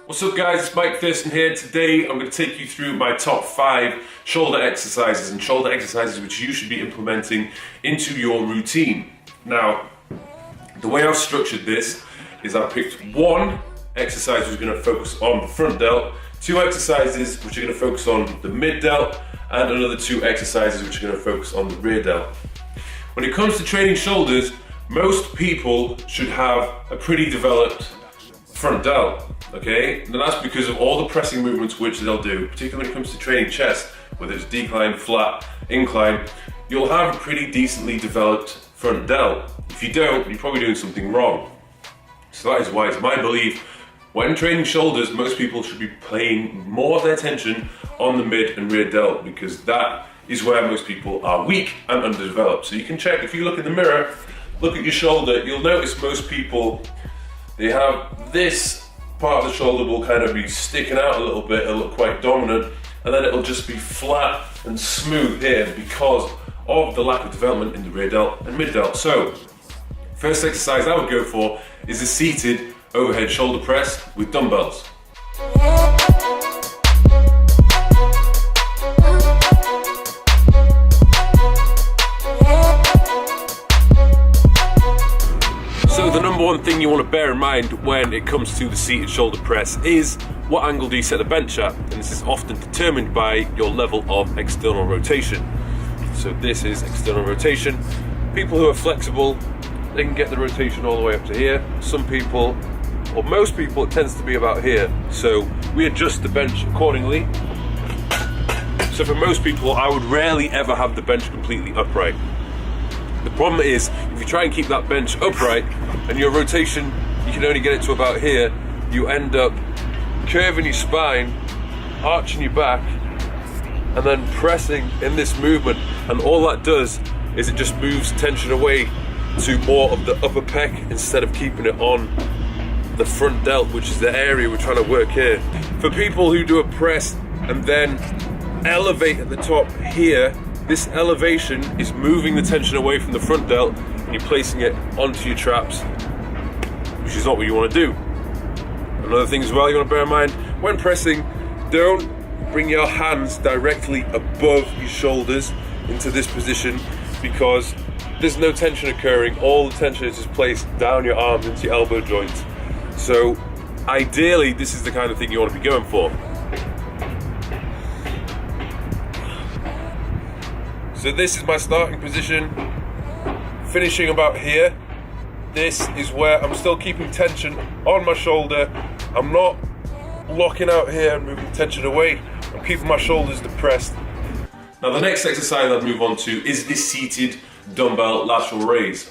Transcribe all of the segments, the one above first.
What's up guys, it's Mike Thurston here. Today I'm going to take you through my top 5 shoulder exercises which you should be implementing into your routine. Now, the way I've structured this is I picked one exercise which is going to focus on the front delt, 2 exercises which are going to focus on the mid delt, and another 2 exercises which are going to focus on the rear delt. When it comes to training shoulders, most people should have a pretty developed front delt, okay? And that's because of all the pressing movements which they'll do, particularly when it comes to training chest, whether it's decline, flat, incline, you'll have a pretty decently developed front delt. If you don't, you're probably doing something wrong. So that is why it's my belief, when training shoulders, most people should be paying more of their attention on the mid and rear delt, because that is where most people are weak and underdeveloped. So you can check, if you look in the mirror, look at your shoulder, you'll notice most people, they have this part of the shoulder will kind of be sticking out a little bit, it'll look quite dominant, and then it'll just be flat and smooth here because of the lack of development in the rear delt and mid delt. So, first exercise I would go for is a seated overhead shoulder press with dumbbells. So the number one thing you want to bear in mind when it comes to the seated shoulder press is what angle do you set the bench at, and this is often determined by your level of external rotation. So this is external rotation. People who are flexible, they can get the rotation all the way up to here. Some people, or most people, it tends to be about here. So we adjust the bench accordingly. So for most people, I would rarely ever have the bench completely upright. The problem is, if you try and keep that bench upright and your rotation, you can only get it to about here, you end up curving your spine, arching your back, and then pressing in this movement. And all that does is it just moves tension away to more of the upper pec instead of keeping it on the front delt, which is the area we're trying to work here. For people who do a press and then elevate at the top here, this elevation is moving the tension away from the front delt and you're placing it onto your traps, which is not what you want to do. Another thing as well you want to bear in mind, when pressing, don't bring your hands directly above your shoulders into this position, because there's no tension occurring. All the tension is just placed down your arms into your elbow joints. So ideally, this is the kind of thing you want to be going for. So this is my starting position, finishing about here. This is where I'm still keeping tension on my shoulder. I'm not locking out here and moving tension away. I'm keeping my shoulders depressed. Now the next exercise I'll move on to is this seated dumbbell lateral raise.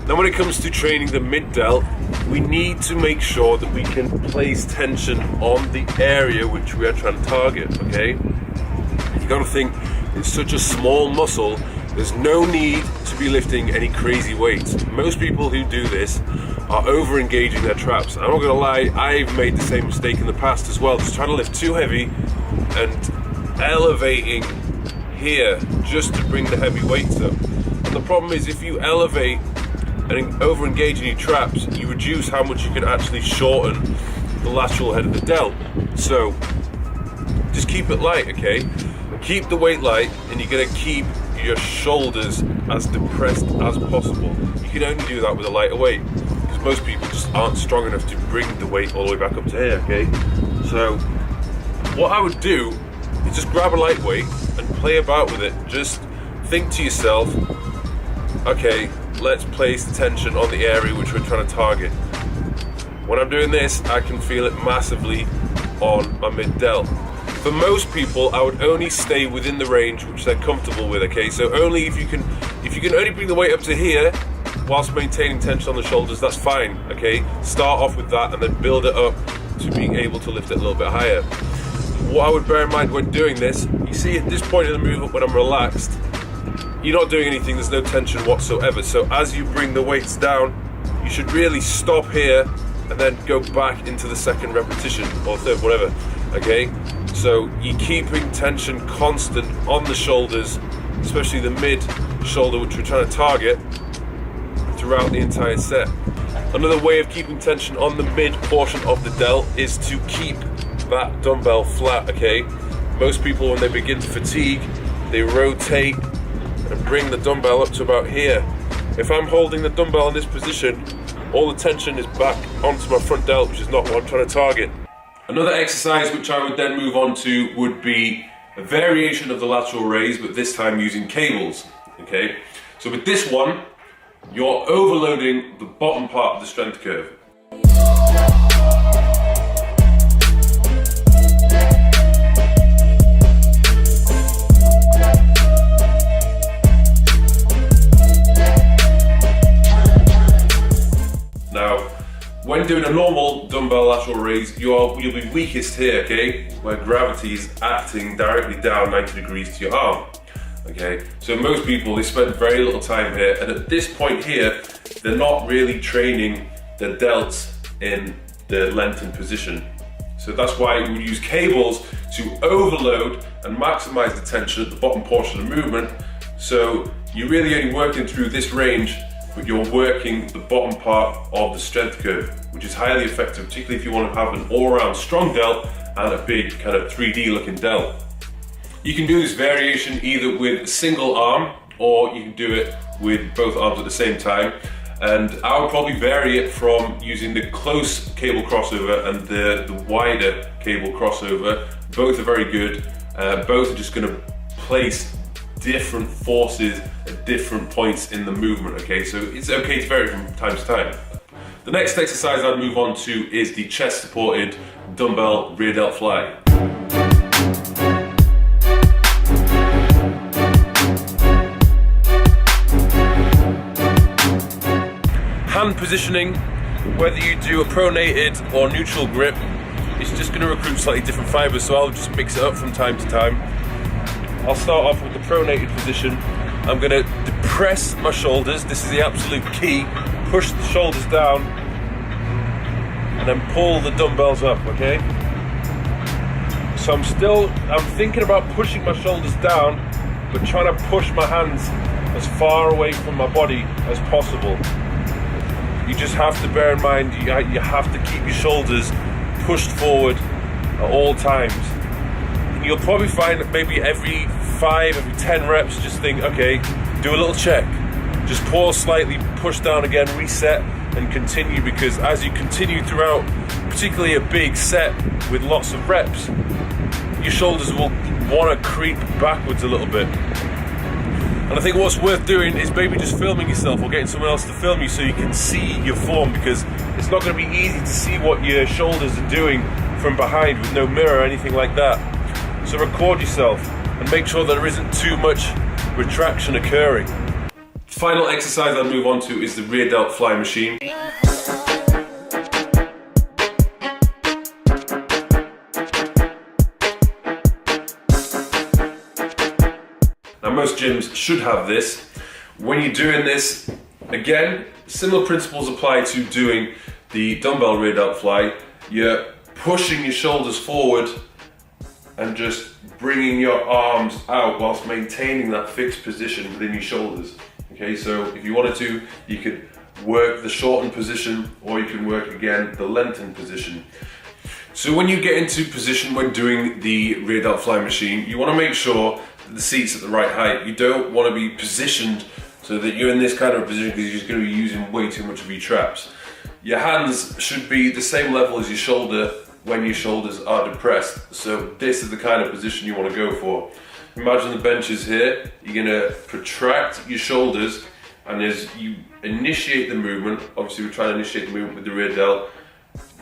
Now when it comes to training the mid delt, we need to make sure that we can place tension on the area which we are trying to target, okay? You gotta think, it's such a small muscle, there's no need to be lifting any crazy weights. Most people who do this are over engaging their traps. I'm not gonna lie, I've made the same mistake in the past as well, just trying to lift too heavy and elevating here just to bring the heavy weights up. And the problem is, if you elevate and over engage in your traps, you reduce how much you can actually shorten the lateral head of the delt. So just keep it light, okay? Keep the weight light, and you're gonna keep your shoulders as depressed as possible. You can only do that with a lighter weight, because most people just aren't strong enough to bring the weight all the way back up to here, okay? So what I would do is just grab a light weight and play about with it. Just think to yourself, okay, let's place the tension on the area which we're trying to target. When I'm doing this, I can feel it massively on my mid delt. For most people, I would only stay within the range which they're comfortable with, okay? So only if you can only bring the weight up to here whilst maintaining tension on the shoulders, that's fine, okay? Start off with that and then build it up to being able to lift it a little bit higher. What I would bear in mind when doing this, you see at this point in the movement when I'm relaxed, you're not doing anything, there's no tension whatsoever. So as you bring the weights down, you should really stop here and then go back into the second repetition or third, whatever, okay? So you're keeping tension constant on the shoulders, especially the mid shoulder, which we're trying to target, throughout the entire set. Another way of keeping tension on the mid portion of the delt is to keep that dumbbell flat, okay? Most people, when they begin to fatigue, they rotate and bring the dumbbell up to about here. If I'm holding the dumbbell in this position, all the tension is back onto my front delt, which is not what I'm trying to target. Another exercise which I would then move on to would be a variation of the lateral raise, but this time using cables, okay? So with this one, you're overloading the bottom part of the strength curve. When doing a normal dumbbell lateral raise, you'll be weakest here, okay? Where gravity is acting directly down 90 degrees to your arm, okay? So most people, they spend very little time here, and at this point here, they're not really training their delts in the lengthened position. So that's why we use cables to overload and maximize the tension at the bottom portion of the movement. So you're really only working through this range, but you're working the bottom part of the strength curve, which is highly effective, particularly if you want to have an all-around strong delt and a big kind of 3D looking delt. You can do this variation either with a single arm, or you can do it with both arms at the same time. And I would probably vary it from using the close cable crossover and the wider cable crossover. Both are very good. Both are just going to place different forces at different points in the movement, okay? So it's okay to vary from time to time. The next exercise I'd move on to is the chest supported dumbbell rear delt fly. Hand positioning, whether you do a pronated or neutral grip, it's just going to recruit slightly different fibers, so I'll just mix it up from time to time. I'll start off with the pronated position. I'm going to depress my shoulders. This is the absolute key. Push the shoulders down and then pull the dumbbells up, okay? So I'm thinking about pushing my shoulders down, but trying to push my hands as far away from my body as possible. You just have to bear in mind, you have to keep your shoulders pushed forward at all times. You'll probably find that maybe every 10 reps, just think, okay, do a little check. Just pause slightly, push down again, reset, and continue, because as you continue throughout, particularly a big set with lots of reps, your shoulders will want to creep backwards a little bit. And I think what's worth doing is maybe just filming yourself or getting someone else to film you so you can see your form, because it's not going to be easy to see what your shoulders are doing from behind with no mirror or anything like that. So record yourself and make sure that there isn't too much retraction occurring. The final exercise I'll move on to is the rear delt fly machine. Now most gyms should have this. When you're doing this, again, similar principles apply to doing the dumbbell rear delt fly. You're pushing your shoulders forward and just bringing your arms out whilst maintaining that fixed position within your shoulders. Okay, so if you wanted to, you could work the shortened position, or you can work again the lengthened position. So when you get into position when doing the rear delt fly machine, you want to make sure that the seat's at the right height. You don't want to be positioned so that you're in this kind of position because you're just going to be using way too much of your traps. Your hands should be the same level as your shoulder when your shoulders are depressed. So this is the kind of position you want to go for. Imagine the benches here. You're going to protract your shoulders, and as you initiate the movement, obviously we're trying to initiate the movement with the rear delt,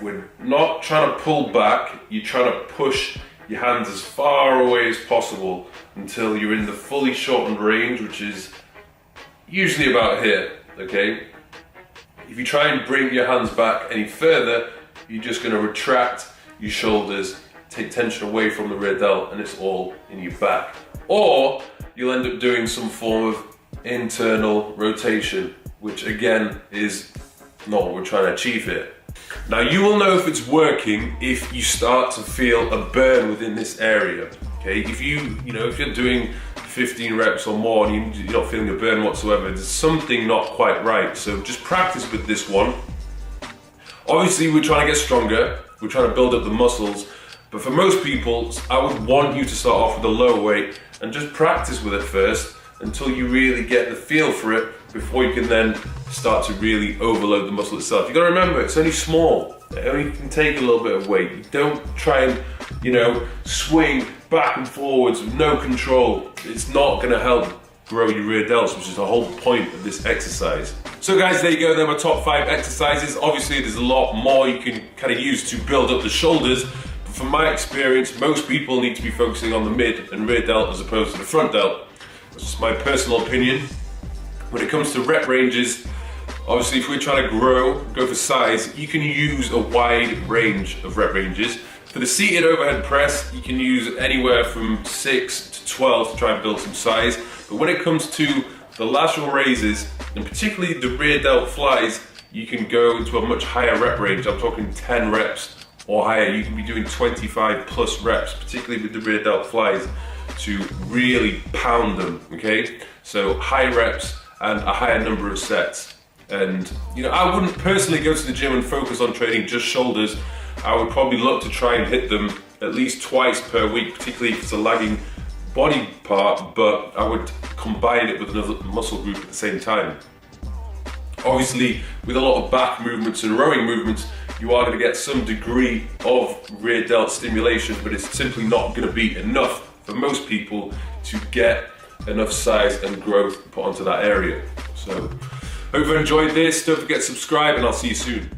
we're not trying to pull back, you're trying to push your hands as far away as possible until you're in the fully shortened range, which is usually about here, okay? If you try and bring your hands back any further, you're just going to retract your shoulders, take tension away from the rear delt, and it's all in your back. Or you'll end up doing some form of internal rotation, which again is not what we're trying to achieve here. Now you will know if it's working if you start to feel a burn within this area. Okay, if you're doing 15 reps or more and you're not feeling a burn whatsoever, there's something not quite right. So just practice with this one. Obviously we're trying to get stronger, we're trying to build up the muscles, but for most people I would want you to start off with a low weight and just practice with it first until you really get the feel for it before you can then start to really overload the muscle itself. You gotta remember, it's only small. It only can take a little bit of weight. You don't try and, swing back and forwards with no control. It's not gonna help grow your rear delts, which is the whole point of this exercise. So guys, there you go, they're my top 5 exercises. Obviously there's a lot more you can kind of use to build up the shoulders, but from my experience, most people need to be focusing on the mid and rear delt as opposed to the front delt. That's just my personal opinion. When it comes to rep ranges, obviously if we're trying to go for size, you can use a wide range of rep ranges. For the seated overhead press, you can use anywhere from 6 to 12 to try and build some size. But when it comes to the lateral raises, and particularly the rear delt flies, you can go into a much higher rep range. I'm talking 10 reps or higher. You can be doing 25 plus reps, particularly with the rear delt flies, to really pound them, okay? So high reps and a higher number of sets. And I wouldn't personally go to the gym and focus on training just shoulders. I would probably look to try and hit them at least twice per week, particularly if it's a lagging body part, but I would combine it with another muscle group at the same time. Obviously, with a lot of back movements and rowing movements, you are going to get some degree of rear delt stimulation, but it's simply not going to be enough for most people to get enough size and growth put onto that area. So, hope you enjoyed this. Don't forget to subscribe, and I'll see you soon.